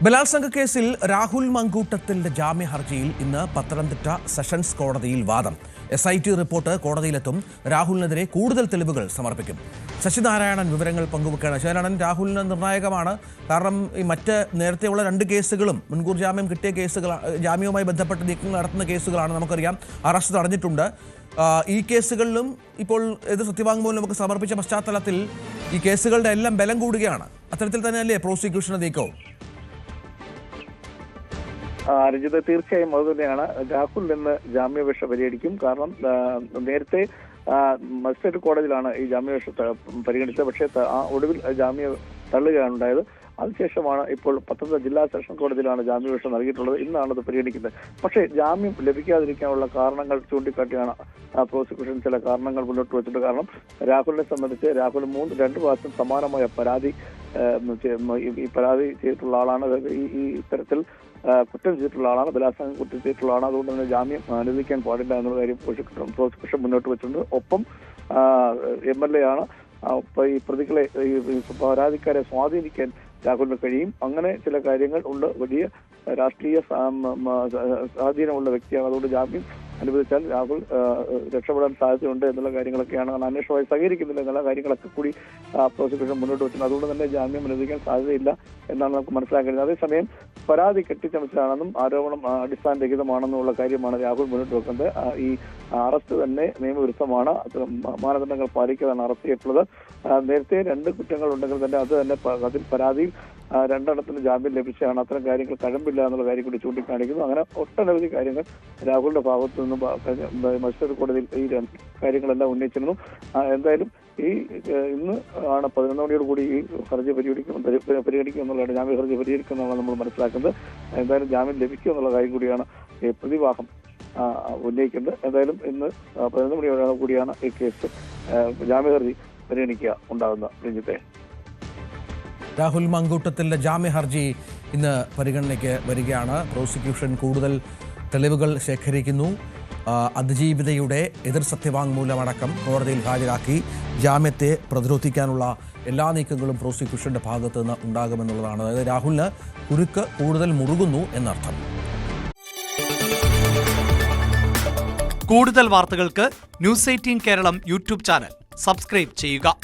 ബലാത്സംഗ കേസിൽ രാഹുൽ മങ്കൂട്ടത്തിന്റെ ജാമ്യ ഹർജിയിൽ ഇന്ന് പത്തനംതിട്ട സെഷൻസ് കോടതിയിൽ വാദം. SIT report കോടതിയിലെത്തും. രാഹുലിനെതിരെ കൂടുതൽ തെളിവുകൾ സമർപ്പിക്കും. ശശിനാരായണൻ വിവരങ്ങൾ പങ്കുവെക്കുകയാണ്. ശശിനാരായണൻ, രാഹുലിന് നിർണായകമാണ്. കാരണം ഈ മറ്റ് നേരത്തെയുള്ള 2 കേസുകളും മുൻകൂർ ജാമ്യം കിട്ടിയ കേസുകൾ, ജാമ്യവുമായി ബന്ധപ്പെട്ട് നീക്കങ്ങൾ നടത്തുന്ന കേസുകളാണ്. നമുക്കറിയാം, അറസ്റ്റ് തടഞ്ഞിട്ടുണ്ട്. ഈ കേസുകളിലും ഇപ്പോൾ എതിർ സത്യവാങ്മൂലം നമുക്ക് സമർപ്പിച്ച പശ്ചാത്തലത്തിൽ ഈ കേസുകളുടെ എല്ലാം ബലം കൂടുകയാണ്. അത്തരത്തിൽ തന്നെയല്ലേ പ്രോസിക്യൂഷന്റെ നീക്കവും? രഞ്ജിത്ത്, തീർച്ചയായും അതുതന്നെയാണ്. രാഹുൽ ഇന്ന് ജാമ്യാപേക്ഷ പരിഗണിക്കും. കാരണം നേരത്തെ മജിസ്ട്രേറ്റ് കോടതിയിലാണ് ഈ ജാമ്യാപേക്ഷ പരിഗണിച്ചത്. പക്ഷേ ഒടുവിൽ ജാമ്യം തള്ളുകയാണ് ഉണ്ടായത്. അതിനുശേഷമാണ് ഇപ്പോൾ പത്തനംതിട്ട ജില്ലാ സെഷൻ കോടതിയിലാണ് ജാമ്യാപേക്ഷ നൽകിയിട്ടുള്ളത്. ഇന്നാണ് അത് പരിഗണിക്കുന്നത്. പക്ഷേ ജാമ്യം ലഭിക്കാതിരിക്കാനുള്ള കാരണങ്ങൾ ചൂണ്ടിക്കാട്ടിയാണ് പ്രോസിക്യൂഷൻ ചില കാരണങ്ങൾ മുന്നോട്ട് വെച്ചിട്ട്. കാരണം രാഹുലിനെ സംബന്ധിച്ച് രാഹുൽ 2 പ്രാവശ്യം സമാനമായ പരാതി ചെയ്തിട്ടുള്ള ആളാണ്. ഈ ഇത്തരത്തിൽ കുറ്റം ചെയ്തിട്ടുള്ള ആളാണ്, ബലാത്സംഗം കുറ്റം ചെയ്തിട്ടുള്ള ആളാണ്. അതുകൊണ്ട് തന്നെ ജാമ്യം അനുവദിക്കാൻ പാടില്ല എന്നുള്ള കാര്യം പ്രോസിക്യൂഷൻ മുന്നോട്ട് വെച്ചിട്ടുണ്ട്. ഒപ്പം MLA ആണ്. ഈ പ്രതികളെ, ഈ പരാതിക്കാരെ സ്വാധീനിക്കാൻ രാഹുലിന് കഴിയും. അങ്ങനെ ചില കാര്യങ്ങൾ ഉണ്ട്. വലിയ രാഷ്ട്രീയ സ്വാധീനമുള്ള വ്യക്തിയാണ്. അതുകൊണ്ട് ജാമ്യം അനുവദിച്ചാൽ രാഹുൽ രക്ഷപ്പെടാൻ സാധ്യതയുണ്ട് എന്നുള്ള കാര്യങ്ങളൊക്കെയാണ്. അന്വേഷണമായി സഹകരിക്കുന്നില്ല എന്നുള്ള കാര്യങ്ങളൊക്കെ കൂടി പ്രോസിക്യൂഷൻ മുന്നോട്ട് വെച്ചിട്ടുണ്ട്. അതുകൊണ്ട് തന്നെ ജാമ്യം അനുവദിക്കാൻ സാധ്യതയില്ല എന്നാണ് നമുക്ക് മനസ്സിലാക്കുന്നത്. അതേസമയം പരാതി കെട്ടിച്ചമച്ചതാണെന്നും ആരോപണം അടിസ്ഥാനരഹിതമാണെന്നുള്ള കാര്യമാണ് രാഹുൽ മുന്നോട്ട് വെക്കുന്നത്. ഈ അറസ്റ്റ് തന്നെ നിയമവിരുദ്ധമാണ്. മാനദണ്ഡങ്ങൾ പാലിക്കാതാണ് അറസ്റ്റ് ചെയ്തിട്ടുള്ളത്. നേരത്തെ 2 കുറ്റങ്ങൾ ഉണ്ടെങ്കിൽ തന്നെ അതിൽ പരാതിയിൽ 2 ജാമ്യം ലഭിച്ചതാണ്. അത്തരം കാര്യങ്ങൾ കഴമ്പില്ല എന്നുള്ള കാര്യം കൂടി ചൂണ്ടിക്കാണിക്കുന്നു. അങ്ങനെ ഒട്ടനവധി കാര്യങ്ങൾ രാഹുലിന്റെ ഭാഗത്തു നിന്നും മജിസ്ട്രേറ്റ് കോടതിയിൽ ഈ കാര്യങ്ങളെല്ലാം ഉന്നയിച്ചിരുന്നു. എന്തായാലും ഇന്ന് ആണ് 11 മണിയോട് കൂടി ഈ ഹർജി പരിഗണിക്കും എന്നുള്ളതാണ്, ജാമ്യ ഹർജി പരിഹരിക്കുമെന്നാണ് നമ്മൾ മനസ്സിലാക്കുന്നത്. എന്തായാലും ജാമ്യം ലഭിക്കും എന്നുള്ള കാര്യം കൂടിയാണ് ഈ പ്രതിഭാഗം ഉന്നയിക്കുന്നത്. എന്തായാലും ഇന്ന് 11 മണിയോട് കൂടിയാണ് ഈ കേസ് ജാമ്യ ഹർജി പരിഗണിക്കുക ഉണ്ടാകുന്ന. രഞ്ജിത്തെ, രാഹുൽ മങ്കൂട്ടത്തിന്റെ ജാമ്യ ഹർജി ഇന്ന് പരിഗണനയ്ക്ക് വരികയാണ്. പ്രോസിക്യൂഷൻ കൂടുതൽ തെളിവുകൾ ശേഖരിക്കുന്നു. അതിജീവിതയുടെ എതിർ സത്യവാങ്മൂലമടക്കം കോടതിയിൽ ഹാജരാക്കി ജാമ്യത്തെ പ്രതിരോധിക്കാനുള്ള എല്ലാ നീക്കങ്ങളും പ്രോസിക്യൂഷന്റെ ഭാഗത്ത് നിന്ന് ഉണ്ടാകുമെന്നുള്ളതാണ്. അതായത് രാഹുലിന് കുരുക്ക് കൂടുതൽ മുറുകുന്നു എന്നർത്ഥം. കൂടുതൽ വാർത്തകൾക്ക് News 18 Keralam YouTube channel subscribe ചെയ്യുക.